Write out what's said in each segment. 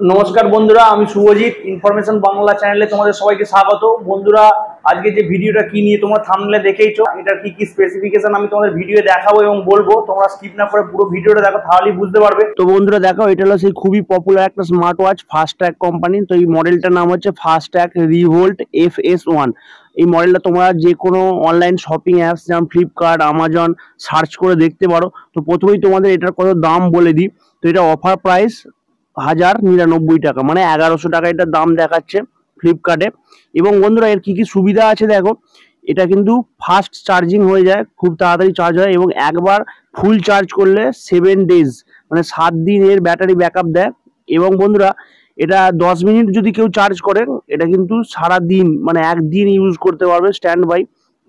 নমস্কার বন্ধুরা, আমি শুভজিৎ। ইনফরমেশন বাংলা চ্যানেলে তোমাদের সবাইকে স্বাগত। বন্ধুরা, আজকে যে ভিডিওটা কি নিয়ে তোমরা থাম্বনেলে দেখেইছো, এটার কি কি স্পেসিফিকেশন আমি তোমাদের ভিডিও দেখাবো এবং বলবো। তোমরা স্কিপ না করে পুরো ভিডিওটা দেখো, তাহলেই বুঝতে পারবে। তো বন্ধুরা দেখো, এটা হলো সেই খুবই পপুলার একটা স্মার্ট ওয়াচ ফাস্ট্র্যাক কোম্পানি। তো এই মডেলটার নাম হচ্ছে ফাস্ট্র্যাক রিভোল্ট FS1। এই মডেলটা তোমরা যে কোনো অনলাইন শপিং অ্যাপস যেমন ফ্লিপকার্ট, আমাজন সার্চ করে দেখতে পারো। তো প্রথমেই তোমাদের এটার কত দাম বলে দিই। তো এটা অফার প্রাইস 1099 টাকা, মানে 1100 টাকা এটার দাম দেখাচ্ছে ফ্লিপকার্টে। এবং বন্ধুরা, এর কি কি সুবিধা আছে দেখো। এটা কিন্তু ফাস্ট চার্জিং হয়ে যায়, খুব তাড়াতাড়ি চার্জ হয়, এবং একবার ফুল চার্জ করলে 7 ডেজ, মানে 7 দিন এর ব্যাটারি ব্যাকআপ দেয়। এবং বন্ধুরা, এটা 10 মিনিট যদি কেউ চার্জ করে, এটা কিন্তু সারা দিন মানে একদিন ইউজ করতে পারবে স্ট্যান্ড বাই,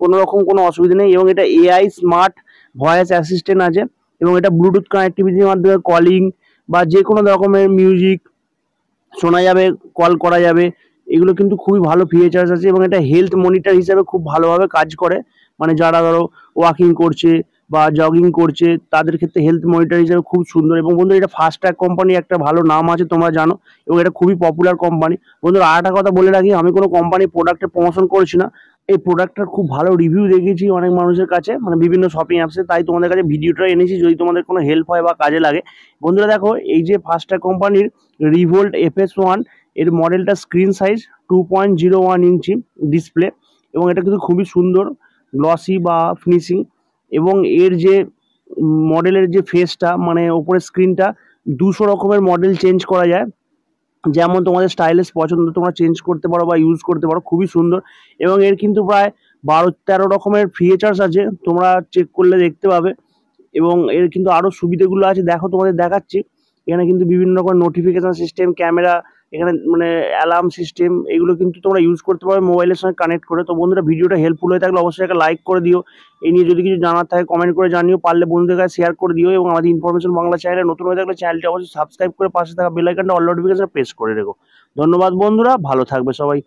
কোনো রকম কোনো অসুবিধা নেই। এবং এটা AI স্মার্ট ভয়েস অ্যাসিস্ট্যান্ট আছে, এবং এটা ব্লুটুথ কানেক্টিভিটির মাধ্যমে কলিং বা যে কোনো রকমের মিউজিক শোনা যাবে, কল করা যাবে। এগুলো কিন্তু খুবই ভালো ফিচার্স আছে, এবং এটা হেলথ মনিটর হিসেবে খুব ভালোভাবে কাজ করে। মানে যারা ধরো ওয়াকিং করছে বা জগিং করছে, তাদের ক্ষেত্রে হেলথ মনিটর হিসেবে খুব সুন্দর। এবং বন্ধুরা, এটা ফাস্ট্র্যাক কোম্পানি একটা ভালো নাম আছে, তোমরা জানো, এবং এটা খুবই পপুলার কোম্পানি। বন্ধুরা, আর একটা কথা বলে রাখি, আমি কোনো কোম্পানির প্রোডাক্টের প্রমোশন করছি না। এই প্রোডাক্টটার খুব ভালো রিভিউ দেখেছি অনেক মানুষের কাছে, মানে বিভিন্ন শপিং অ্যাপসে, তাই তোমাদের কাছে ভিডিওটা এনেছি, যদি তোমাদের কোনো হেল্প হয় বা কাজে লাগে। বন্ধুরা দেখো, এই যে ফাস্ট্র্যাক কোম্পানির রিভোল্ট FS1, এর মডেলটা স্ক্রিন সাইজ 2.01 ইঞ্চি ডিসপ্লে, এবং এটা কিন্তু খুবই সুন্দর গ্লসি বা ফিনিশিং। এবং এর যে মডেলের যে ফেসটা, মানে ওপরের স্ক্রিনটা, 200 রকমের মডেল চেঞ্জ করা যায়। যেমন তোমাদের স্টাইলিশ পছন্দ তোমরা চেঞ্জ করতে পারো বা ইউজ করতে পারো, খুবই সুন্দর। এবং এর কিন্তু প্রায় 12-13 রকমের ফিচার্স আছে, তোমরা চেক করলে দেখতে পাবে। এবং এর কিন্তু আরও সুবিধাগুলো আছে, দেখো তোমাদের দেখাচ্ছি। এখানে কিন্তু বিভিন্ন রকম নোটিফিকেশন সিস্টেম, ক্যামেরা, এখানে মানে অ্যালার্ম সিস্টেম, এগুলো কিন্তু তোমরা ইউজ করতে পারো মোবাইলের সঙ্গে কানেক্ট করে। তো বন্ধুরা, ভিডিওটা হেল্পফুল হয়ে থাকলে অবশ্যই একটা লাইক করে দিও। এই নিয়ে যদি কিছু জানার থাকে কমেন্ট করে জানিও, পারলে বন্ধুদের কাছে শেয়ার করে দিও। এবং আমাদের ইনফরমেশন বাংলা চ্যানেলে নতুন হয়ে থাকলে চ্যানেলটি অবশ্যই সাবস্ক্রাইব করে পাশে থাকা বেল আইকনটা অল নোটিফিকেশন প্রেস করে রেখো। ধন্যবাদ বন্ধুরা, ভালো থাকবে সবাই।